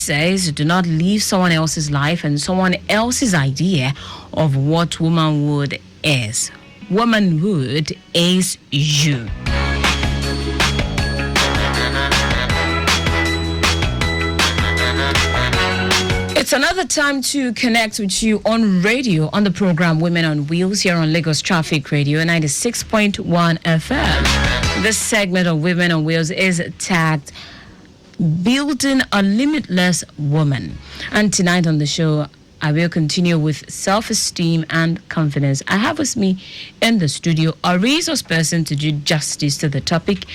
says do not live someone else's life and someone else's idea of what womanhood is. Womanhood is you. It's another time to connect with you on radio on the program Women on Wheels here on Lagos Traffic Radio 96.1 FM. This segment of Women on Wheels is tagged Building a Limitless Woman. And tonight on the show, I will continue with self-esteem and confidence. I have with me in the studio a resource person to do justice to the topic.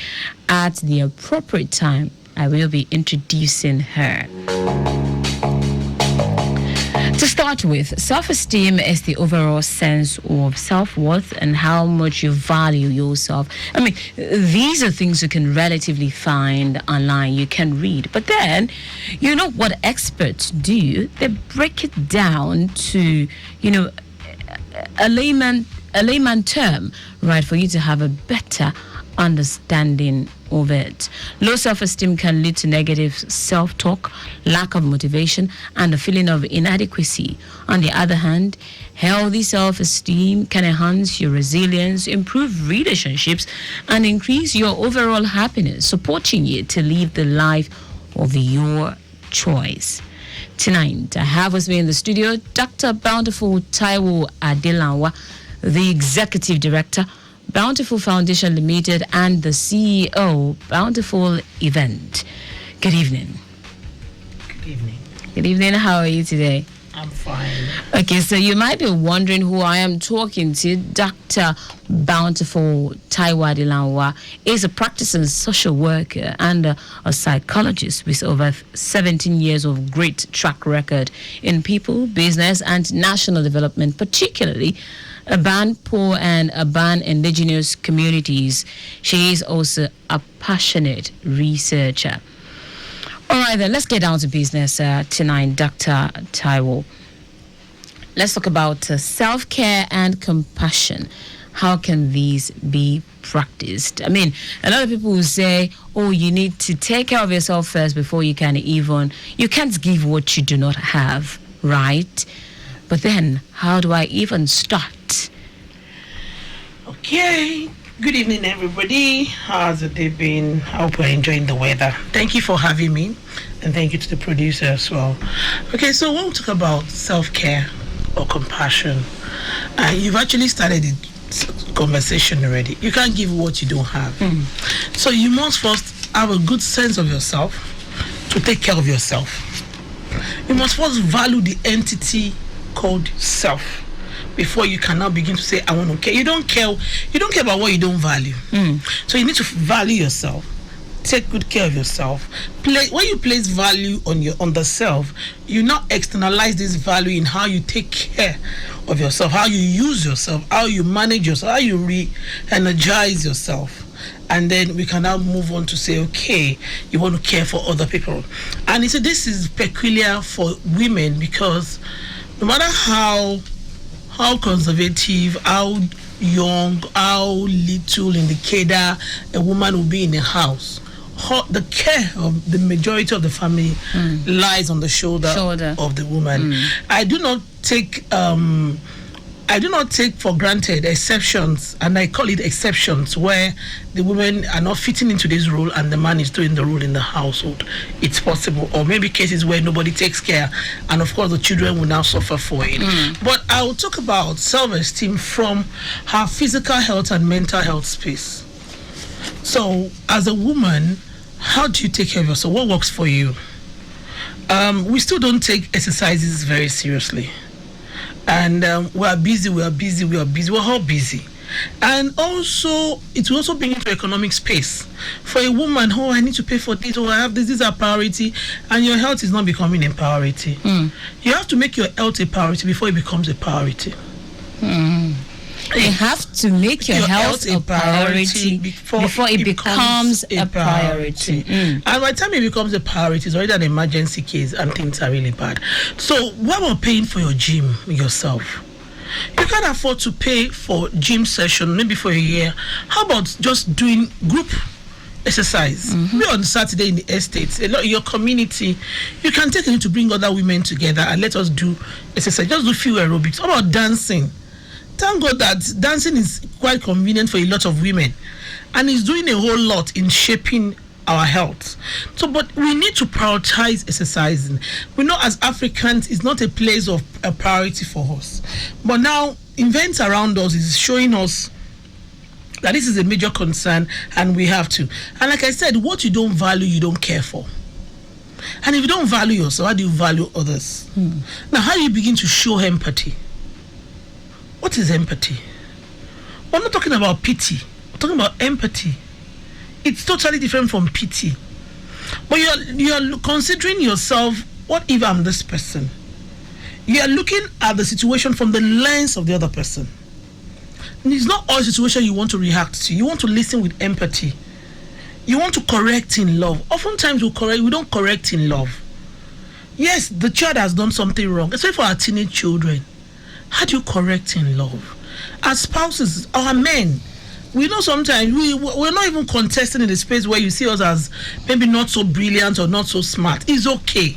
At the appropriate time, I will be introducing her. To start with, self-esteem is the overall sense of self-worth and how much you value yourself. I mean, these are things you can relatively find online, you can read. But then, you know what experts do? They break it down to, a layman term, right, for you to have a better understanding of it. Low self-esteem can lead to negative self-talk, lack of motivation, and a feeling of inadequacy. On the other hand, healthy self-esteem can enhance your resilience, improve relationships, and increase your overall happiness, supporting you to live the life of your choice. Tonight, I have with me in the studio Dr. Bountiful Taiwo Adelanwa, the Executive Director, Bountiful Foundation Limited, and the CEO, Bountiful Event. Good evening. Good evening. Good evening. How are you today? I'm fine. Okay, so you might be wondering who I am talking to. Dr. Bountiful Taiwo Adelanwa is a practicing social worker and a psychologist with over 17 years of great track record in people, business, and national development, particularly urban poor and urban indigenous communities. She is also a passionate researcher. All right, then, let's get down to business tonight, Dr. Taiwo. Let's talk about self-care and compassion. How can these be practiced? I mean, a lot of people will say, oh, you need to take care of yourself first before you can't give what you do not have, right? But then, how do I even start? Okay. Good evening, everybody. How's the day been? I hope you're enjoying the weather. Thank you for having me, and thank you to the producer as well. Okay, so when we talk about self-care or compassion, you've actually started the conversation already. You can't give what you don't have. So you must first have a good sense of yourself to take care of yourself. You must first value the entity called self before you can now begin to say, I want to care. You don't care about what you don't value. So you need to value yourself. Take good care of yourself. When you place value on the self, you now externalize this value in how you take care of yourself, how you use yourself, how you manage yourself, how you re-energize yourself. And then we can now move on to say, okay, you want to care for other people. And he said this is peculiar for women because no matter how conservative, how young, how little in the cadre a woman will be in the house, the care of the majority of the family lies on the shoulder of the woman. I do not take for granted exceptions, and I call it exceptions, where the women are not fitting into this role and the man is doing the role in the household. It's possible. Or maybe cases where nobody takes care, and of course the children will now suffer for it. But I will talk about self-esteem from her physical health and mental health space. So as a woman, how do you take care of yourself? What works for you? We still don't take exercises very seriously. And we're all busy. And also, it will also bring into economic space. For a woman, I need to pay for this, I have this is a priority, and your health is not becoming a priority. You have to make your health a priority before it becomes a priority. You have to make your health a priority before it becomes a priority. And by the time it becomes a priority, it's already an emergency case and things are really bad. So what about paying for your gym yourself? You can't afford to pay for gym session maybe for a year. How about just doing group exercise. Maybe on Saturday in the estates, your community, you can take it to bring other women together and let us do exercise. Just do few aerobics. How about dancing? Thank God that dancing is quite convenient for a lot of women, and it's doing a whole lot in shaping our health. So, but we need to prioritize exercising. We know as Africans, it's not a place of a priority for us. But now, events around us is showing us that this is a major concern, and we have to. And like I said, what you don't value, you don't care for. And if you don't value yourself, how do you value others? Now, how do you begin to show empathy? What is empathy? We're not talking about pity. We're talking about empathy. It's totally different from pity. But you're considering yourself, what if I'm this person? You're looking at the situation from the lens of the other person. And it's not all situation you want to react to. You want to listen with empathy. You want to correct in love. Oftentimes we don't correct in love. Yes, the child has done something wrong, especially for our teenage children. How do you correct in love? As spouses, our men, we know sometimes we're not even contesting in the space where you see us as maybe not so brilliant or not so smart. It's okay.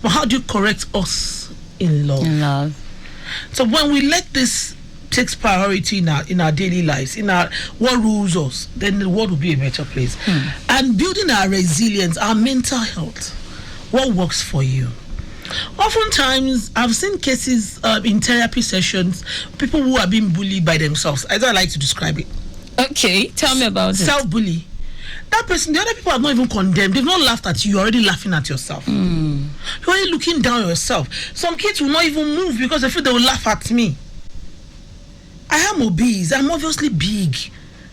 But how do you correct us in love? In love. So when we let this takes priority in our daily lives, in our what rules us, then the world will be a better place. And building our resilience, our mental health, what works for you. Oftentimes, I've seen cases in therapy sessions, people who are being bullied by themselves. I don't like to describe it. Okay, tell me about it. Self-bully. That person, the other people have not even condemned. They've not laughed at you. You're already laughing at yourself. You're already looking down on yourself. Some kids will not even move because they feel they will laugh at me. I am obese. I'm obviously big.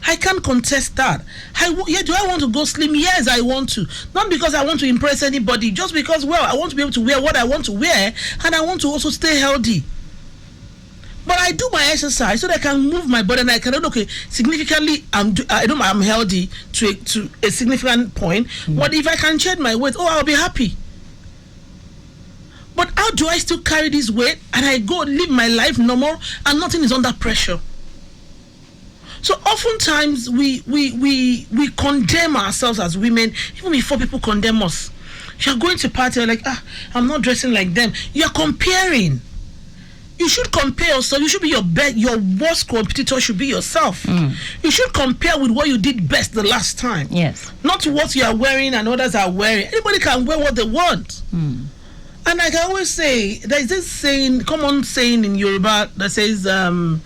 I can't contest that. Do I want to go slim? Yes, I want to. Not because I want to impress anybody, just because, well, I want to be able to wear what I want to wear, and I want to also stay healthy. But I do my exercise so that I can move my body, and I can significantly. I'm healthy to a significant point. But if I can shed my weight, I'll be happy. But how do I still carry this weight and I go live my life normal and nothing is under pressure? So oftentimes we condemn ourselves as women even before people condemn us. You're going to party, you're like, I'm not dressing like them. You're comparing. You should compare yourself. You should be your worst competitor should be yourself. You should compare with what you did best the last time. Yes. Not what you are wearing and others are wearing. Anybody can wear what they want. And like I always say, there's this common saying in Yoruba that says, meaning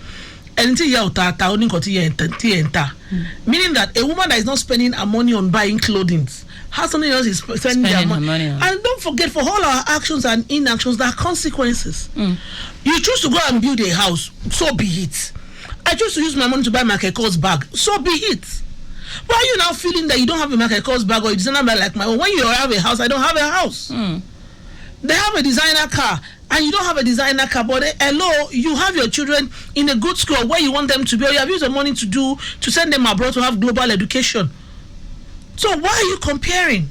that a woman that is not spending her money on buying clothing, has something else is spending their money on. And don't forget, for all our actions and inactions, there are consequences. You choose to go and build a house, so be it. I choose to use my money to buy Michael Kors bag, so be it. Why are you now feeling that you don't have a Michael Kors bag or a designer bag like my own? When you have a house, I don't have a house. They have a designer car and you don't have a designer car, but hello, you have your children in a good school where you want them to be, or you have used the money to send them abroad to have global education. So why are you comparing?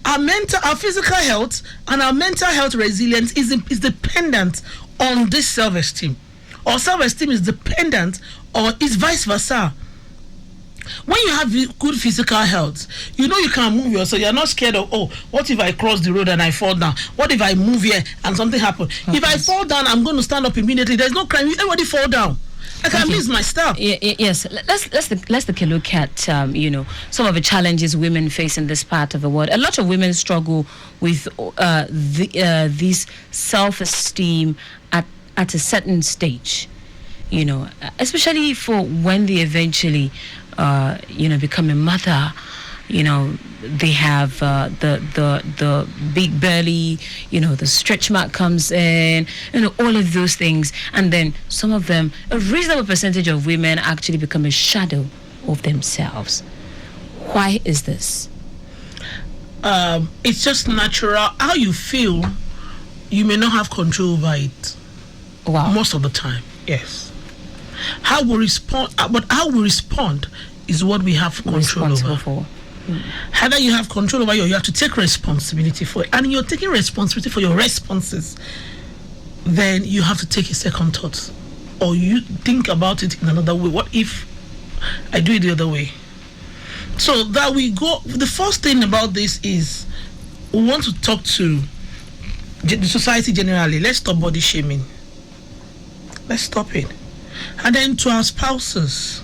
Our physical health and our mental health resilience is dependent on this self-esteem. Or self-esteem is dependent, or is vice versa. When you have good physical health, you know you can move yourself. You're not scared of, what if I cross the road and I fall down? What if I move here and something happens? If I fall down, I'm going to stand up immediately. There's no crime. Everybody fall down. I can lose my stuff. Yes. Let's take a look at some of the challenges women face in this part of the world. A lot of women struggle with this self-esteem at a certain stage. Especially for when they eventually become a mother. They have the big belly, the stretch mark comes in, all of those things. And then some of them, a reasonable percentage of women actually become a shadow of themselves. Why is this? It's just natural. How you feel, you may not have control over it. Wow. Most of the time, yes. How we respond, but how we respond is what we have control over. Either you have control over you have to take responsibility for it, and you're taking responsibility for your responses, then you have to take a second thought, or you think about it in another way. What if I do it the other way? So that we go, the first thing about this is we want to talk to the society generally. Let's stop body shaming. Let's stop it. And then to our spouses,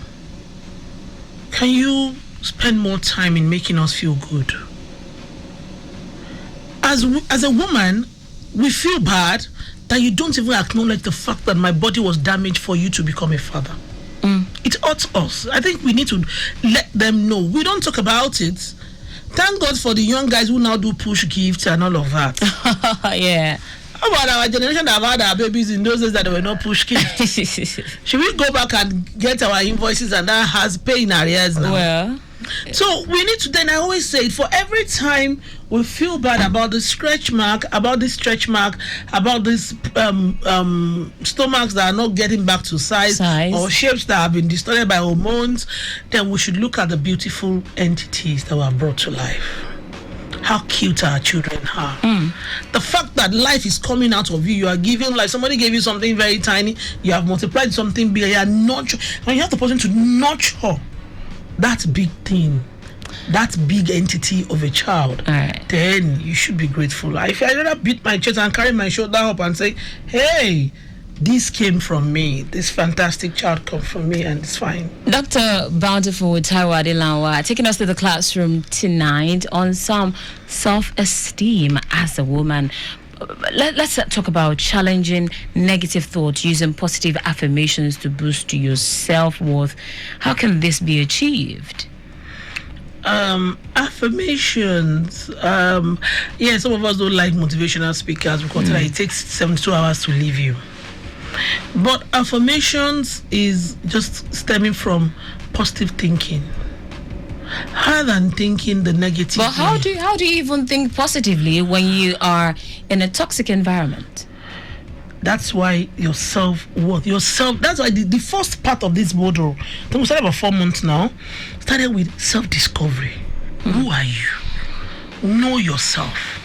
can you spend more time in making us feel good? As a woman, we feel bad that you don't even acknowledge the fact that my body was damaged for you to become a father. It hurts us. I think we need to let them know. We don't talk about it. Thank God for the young guys who now do push gifts and all of that. Yeah. How about our generation that have had our babies in those days that were not push gifts? Should we go back and get our invoices and that has pay in arrears now? Well, so we need to, then I always say, for every time we feel bad about the stretch mark, about this stomachs that are not getting back to size, or shapes that have been distorted by hormones, then we should look at the beautiful entities that were brought to life. How cute our children are. The fact that life is coming out of you, you are giving life. Somebody gave you something very tiny, you have multiplied something bigger, you are nurturing, and you have the person to nurture that big thing, that big entity of a child. Then you should be grateful. If I rather beat my chest and carry my shoulder up and say, hey, this came from me, this fantastic child come from me, and it's fine. Dr. Bountiful Taiwo Adelanwa taking us to the classroom tonight on some self-esteem as a woman. Let's talk about challenging negative thoughts using positive affirmations to boost your self-worth. How can this be achieved? Affirmations. Some of us don't like motivational speakers because it takes 72 hours to leave you. But affirmations is just stemming from positive thinking, rather than thinking the negative. But how do you even think positively when you are in a toxic environment? That's why your self-worth, that's why the first part of this model, I think we started about 4 months now, started with self-discovery. Who are you? Know yourself.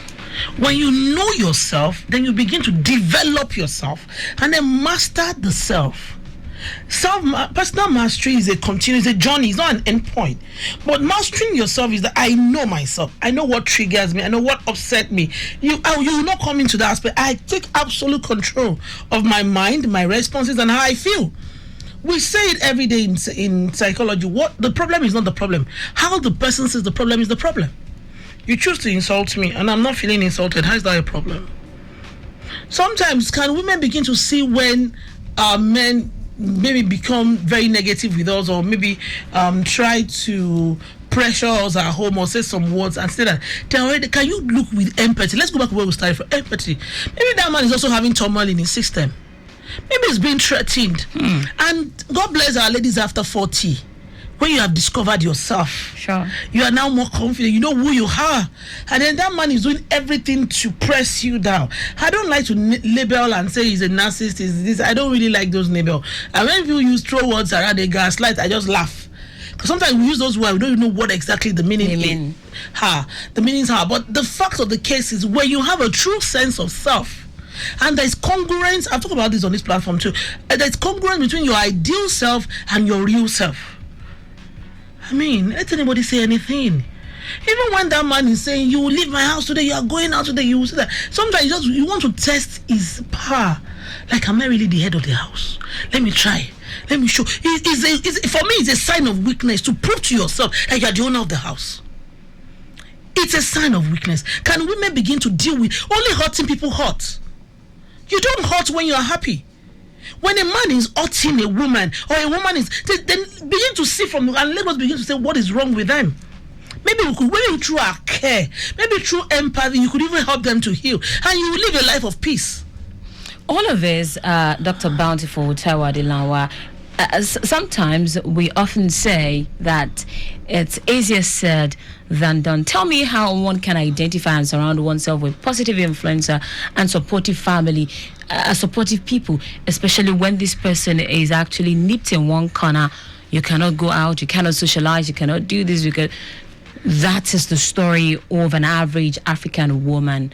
When you know yourself, then you begin to develop yourself and then master the self. Personal mastery is a journey, it's not an end point. But mastering yourself is that I know myself, I know what triggers me, I know what upset me. You will not come into that aspect. I take absolute control of my mind, my responses, and how I feel. We say it every day in psychology. What the problem is not the problem. How the person says the problem is the problem. You choose to insult me and I'm not feeling insulted. How is that a problem? Sometimes can women begin to see when men maybe become very negative with us, or maybe try to pressure us at home or say some words and say that, can you look with empathy? Let's go back to where we started from. Empathy. Maybe that man is also having turmoil in his system. Maybe he's being threatened. And God bless our ladies after 40. When you have discovered yourself, you are now more confident, you know who you are, and then that man is doing everything to press you down. I don't like to label and say he's a narcissist, is this. I don't really like those labels. And when people throw words around, they gaslight, I just laugh. Because sometimes we use those words, we don't even know what exactly the meaning is. The meanings are. But the fact of the case is, when you have a true sense of self, and there's congruence, I've talked about this on this platform too, there's congruence between your ideal self and your real self. I mean, let anybody say anything. Even when that man is saying, you will leave my house today, you are going out today, you will say that. Sometimes you want to test his power. Like, am I really the head of the house? Let me try. Let me show. For me, it's a sign of weakness to prove to yourself that you are the owner of the house. It's a sign of weakness. Can women begin to deal with only hurting people hurt? You don't hurt when you are happy. When a man is hurting a woman, or a woman is, then begin to see and let us begin to say what is wrong with them. Maybe through our care, maybe through empathy, you could even help them to heal, and you will live a life of peace. All of this, Dr. Bountiful Taiwo Adelanwa, sometimes we often say that it's easier said than done. Tell me how one can identify and surround oneself with positive influencer and supportive family, supportive people, especially when this person is actually nipped in one corner. You cannot go out, you cannot socialize, you cannot do this, because that is the story of an average African woman.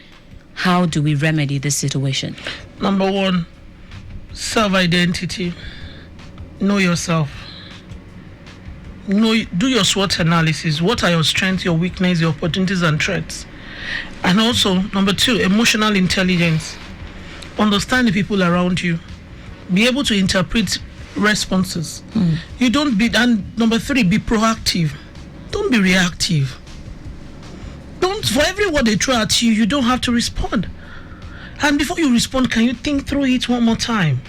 How do we remedy this situation? Number one, self-identity. Know yourself. do your SWOT analysis. What are your strengths, your weaknesses, your opportunities and threats? And also, number 2, emotional intelligence. Understand the people around you. Be able to interpret responses. You don't be, and number 3, be proactive. Don't be reactive. Don't, for every word they throw at you, you don't have to respond. And before you respond, can you think through it one more time?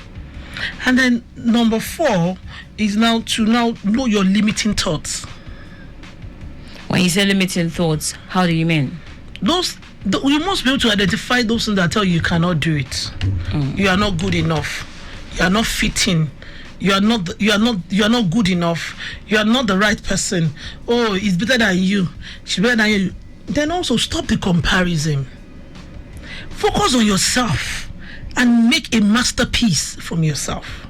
And then number 4 is now to know your limiting thoughts. When you say limiting thoughts, how do you mean? You must be able to identify those things that tell you cannot do it. You are not good enough. You are not fitting. You are not good enough. You are not the right person. Oh, he's better than you. She's better than you. Then also stop the comparison. Focus on yourself and make a masterpiece from yourself.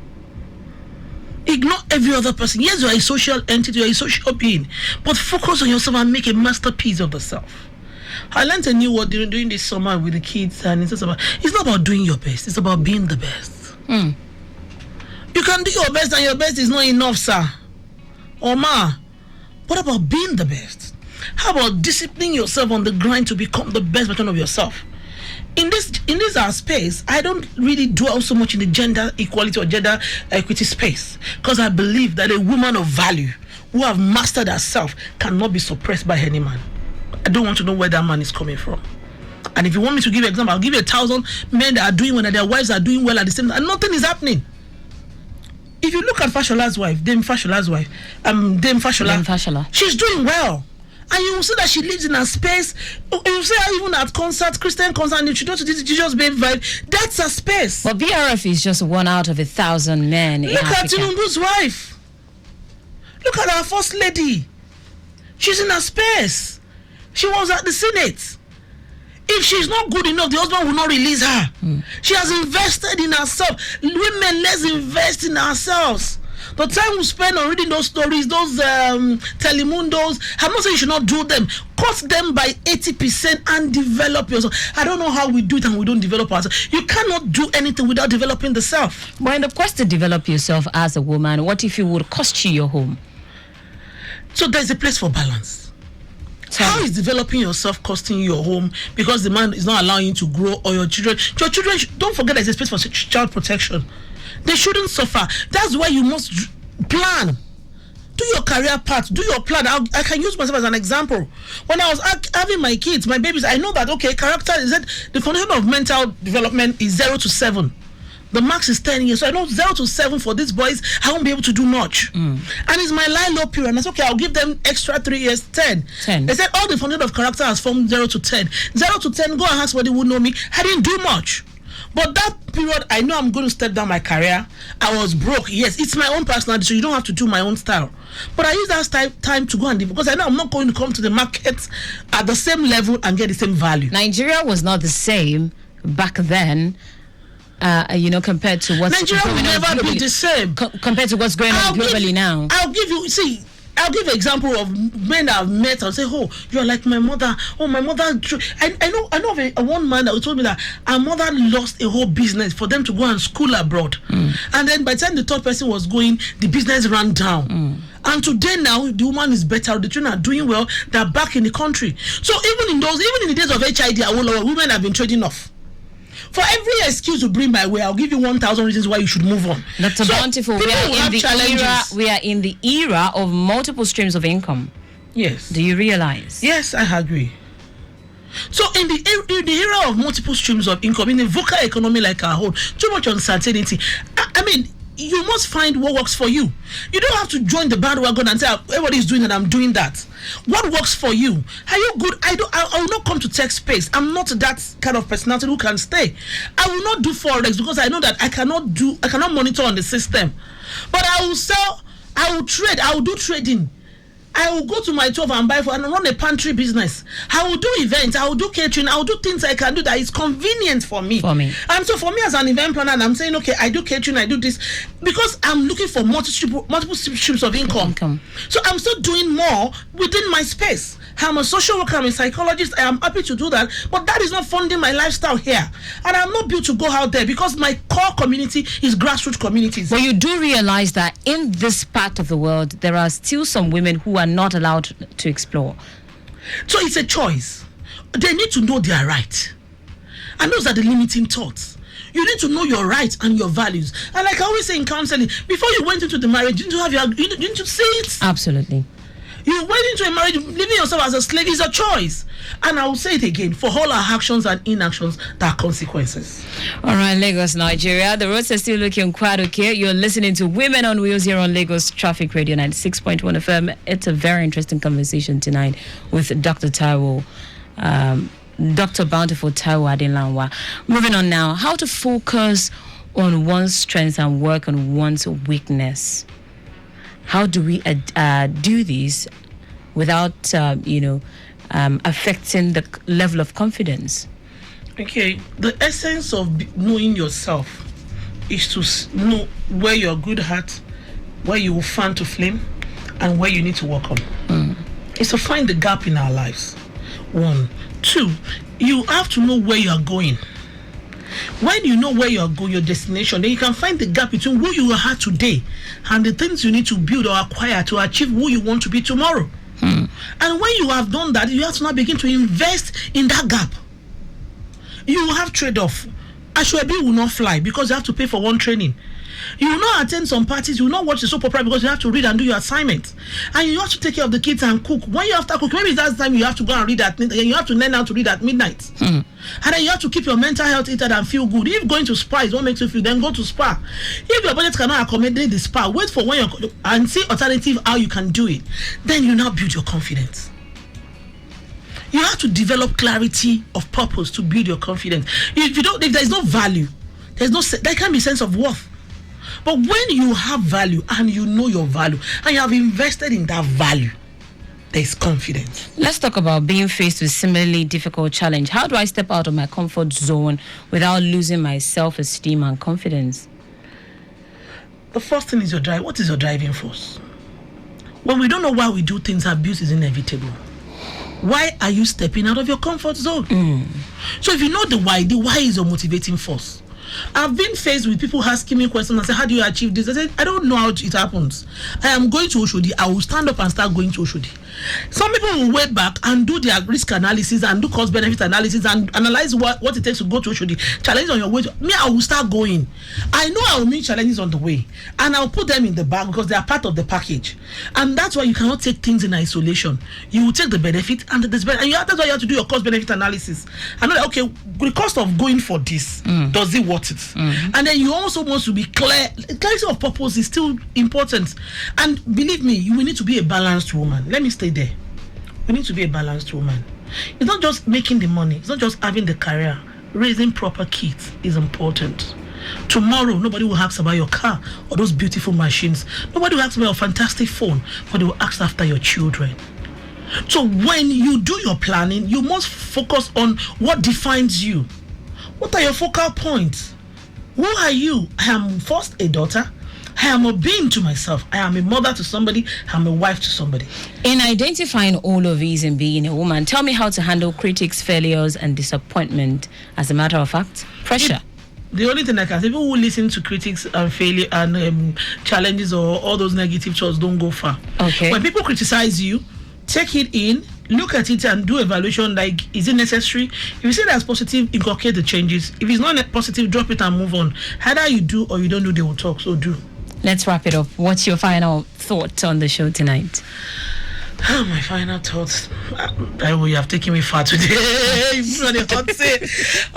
Ignore every other person. Yes, you are a social entity, you are a social being, but focus on yourself and make a masterpiece of the self. I learned a new word during this summer with the kids, and it's not about doing your best, it's about being the best. You can do your best and your best is not enough, sir or ma. What about being the best? How about disciplining yourself on the grind to become the best version of yourself? In this space, I don't really dwell so much in the gender equality or gender equity space, because I believe that a woman of value who have mastered herself cannot be suppressed by any man. I don't want to know where that man is coming from. And if you want me to give an example, I'll give you 1,000 men that are doing well and their wives are doing well at the same time, and nothing is happening. If you look at Fashola's wife, Dame Fashola, she's doing well. And you will see that she lives in a space. You will see her even at concerts, Christian concerts, and she goes to the Jesus Babe vibe. That's a space. But BRF is just 1 out of 1,000 men in Africa. Look at Tinubu's wife. Look at our first lady. She's in a space. She was at the Senate. If she's not good enough, the husband will not release her. She has invested in herself. Women, let's invest in ourselves. The time we spend on reading those stories, those telemundos, I'm not saying you should not do them. Cut them by 80% and develop yourself. I don't know how we do it and we don't develop ourselves. You cannot do anything without developing the self. But in the quest to develop yourself as a woman, what if it would cost you your home? So there's a place for balance. How is developing yourself costing you your home because the man is not allowing you to grow, or your children? Your children, don't forget there's a space for child protection. They shouldn't suffer. That's why you must plan. Do your career path. Do your plan. I can use myself as an example. When I was having my kids, my babies, I know that, okay, character is that the foundation of mental development is 0 to 7. The max is 10 years. So I know 0 to 7 for these boys, I won't be able to do much. And it's my low period. And I said, okay, I'll give them extra 3 years, 10. They said all the foundation of character has formed 0 to 10. 0 to 10, go and ask somebody who know me. I didn't do much. But that period, I know I'm going to step down my career. I was broke. Yes, it's my own personality, so you don't have to do my own style. But I use that time to go and because I know I'm not going to come to the market at the same level and get the same value. Nigeria was not the same back then. Compared to what's Nigeria will never be the same compared to what's going on globally now. I'll give you an example of men that I've met and say, oh, you're like my mother. Oh, my mother. I know of one man that told me that our mother lost a whole business for them to go and school abroad. And then by the time the third person was going, the business ran down. And today now, the woman is better. The children are doing well. They're back in the country. So even in the days of HID, women have been trading off. For every excuse to bring my way, I'll give you 1,000 reasons why you should move on. Dr. Bountiful, we are in the era of multiple streams of income. Yes. Do you realize? Yes, I agree. So in the era of multiple streams of income, in a VUCA economy like our own, too much uncertainty. I mean, you must find what works for you. You don't have to join the bandwagon and say everybody is doing it, I'm doing that. What works for you? Are you good? I will not come to tech space. I'm not that kind of personality who can stay. I will not do forex because I know that I cannot monitor on the system. But I will sell, I will trade, I will do trading. I will go to my 12 and buy and run a pantry business. I will do events. I will do catering. I will do things I can do that is convenient for me. And so for me as an event planner, I'm saying, okay, I do catering, I do this because I'm looking for multiple streams of income. So I'm still doing more within my space. I'm a social worker, I'm a psychologist, I am happy to do that, but that is not funding my lifestyle here. And I'm not built to go out there because my core community is grassroots communities. But you do realize that in this part of the world, there are still some women who are not allowed to explore. So it's a choice. They need to know their right. And those are the limiting thoughts. You need to know your rights and your values. And like I always say in counseling, before you went into the marriage, you need to see it. Absolutely. You went into a marriage, living yourself as a slave is a choice. And I will say it again, for all our actions and inactions, there are consequences. All right, Lagos, Nigeria. The roads are still looking quite okay. You're listening to Women on Wheels here on Lagos Traffic Radio 96.1 FM. It's a very interesting conversation tonight with Dr. Taiwo, Dr. Bountiful Taiwo Adelanwa. Moving on now, how to focus on one's strengths and work on one's weakness. How do we do this without, affecting the level of confidence? Okay, the essence of knowing yourself is to know where you're good at, where you will fan to flame, and where you need to work on. It's to find the gap in our lives. 1. 2, you have to know where you are going. When you know where you are going, your destination, then you can find the gap between who you are today and the things you need to build or acquire to achieve who you want to be tomorrow. And when you have done that, you have to now begin to invest in that gap. You will have trade-off. Ashwebi will not fly because you have to pay for one training. You will not attend some parties, you will not watch the soap opera because you have to read and do your assignments. And you have to take care of the kids and cook. When you have to cook, maybe that's the time you have to go and read at midnight. You have to learn how to read at midnight. And then you have to keep your mental health heated and feel good. If going to spa is what makes you feel, then go to spa. If your budget cannot accommodate the spa, wait for when you're and see alternative how you can do it. Then you now build your confidence. You have to develop clarity of purpose to build your confidence. If there's no value, there can't be sense of worth. But when you have value and you know your value and you have invested in that value, there's confidence. Let's talk about being faced with similarly difficult challenge. How do I step out of my comfort zone without losing my self-esteem and confidence? The first thing is your drive. What is your driving force? When we don't know why we do things, abuse is inevitable. Why are you stepping out of your comfort zone? So if you know the why is your motivating force. I've been faced with people asking me questions and say, how do you achieve this? I said, I don't know how it happens. I am going to Oshodi. I will stand up and start going to Oshodi. Some people will wait back and do their risk analysis and do cost benefit analysis and analyze what it takes to go to Oshodi. Challenges on your way. Me, I will start going. I know I will meet challenges on the way and I'll put them in the bag because they are part of the package. And that's why you cannot take things in isolation. You will take the benefit and the disbenefit. And that's why you have to do your cost benefit analysis. And know that, okay, the cost of going for this, does it worth it? And then you also want to be clear. Clarity of purpose is still important. And believe me, you will need to be a balanced woman. Let me stay there. We need to be a balanced woman. It's not just making the money. It's not just having the career. Raising proper kids is important. Tomorrow, nobody will ask about your car or those beautiful machines. Nobody will ask about your fantastic phone, but they will ask after your children. So when you do your planning, you must focus on what defines you. What are your focal points? Who are you? I am first a daughter. I am a being to myself. I am a mother to somebody. I am a wife to somebody. In identifying all of these and being a woman, tell me how to handle critics, failures, and disappointment. As a matter of fact, pressure. The only thing I can say, people who listen to critics and failure and challenges or all those negative thoughts don't go far. Okay. When people criticize you, take it in, look at it and do evaluation like, is it necessary? If you say that's positive, inculcate the changes. If it's not positive, drop it and move on. Either you do or you don't do, they will talk, so do. Let's wrap it up. What's your final thought on the show tonight? My final thoughts. You have taken me far today. It's really hot.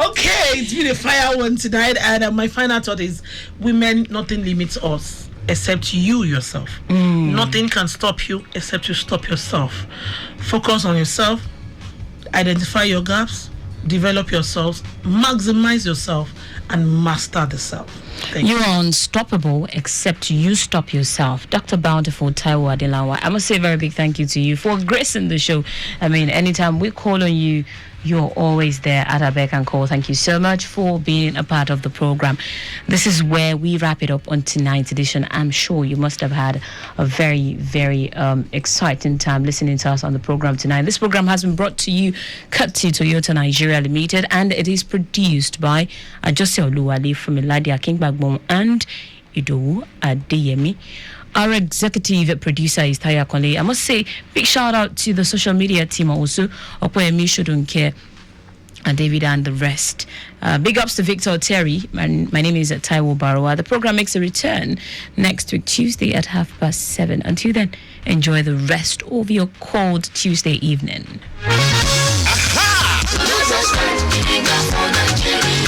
Okay, it's been a fire one tonight. And my final thought is, women, nothing limits us except you yourself. Nothing can stop you except you stop yourself. Focus on yourself. Identify your gaps. Develop yourself. Maximize yourself. And master the self. You are unstoppable except you stop yourself. Dr. Bountiful Taiwo Adelanwa, I must say a very big thank you to you for gracing the show. I mean, anytime we call on you, You're always there at our beck and call. Thank you so much for being a part of the program. This is where we wrap it up on tonight's edition. I'm sure you must have had a very, very exciting time listening to us on the program tonight. This program has been brought to you courtesy Toyota Nigeria Limited, and it is produced by Ajose Oluwale from Iladi Akingbagbo and Idowu Adeyemi. Our executive producer is Taya Konle. I must say, big shout out to the social media team also, Opoyemi Shouldn't and David and the rest. Big ups to Victor Terry. My name is Taiwo Barawa. The program makes a return next week, Tuesday at 7:30. Until then, enjoy the rest of your cold Tuesday evening. Aha!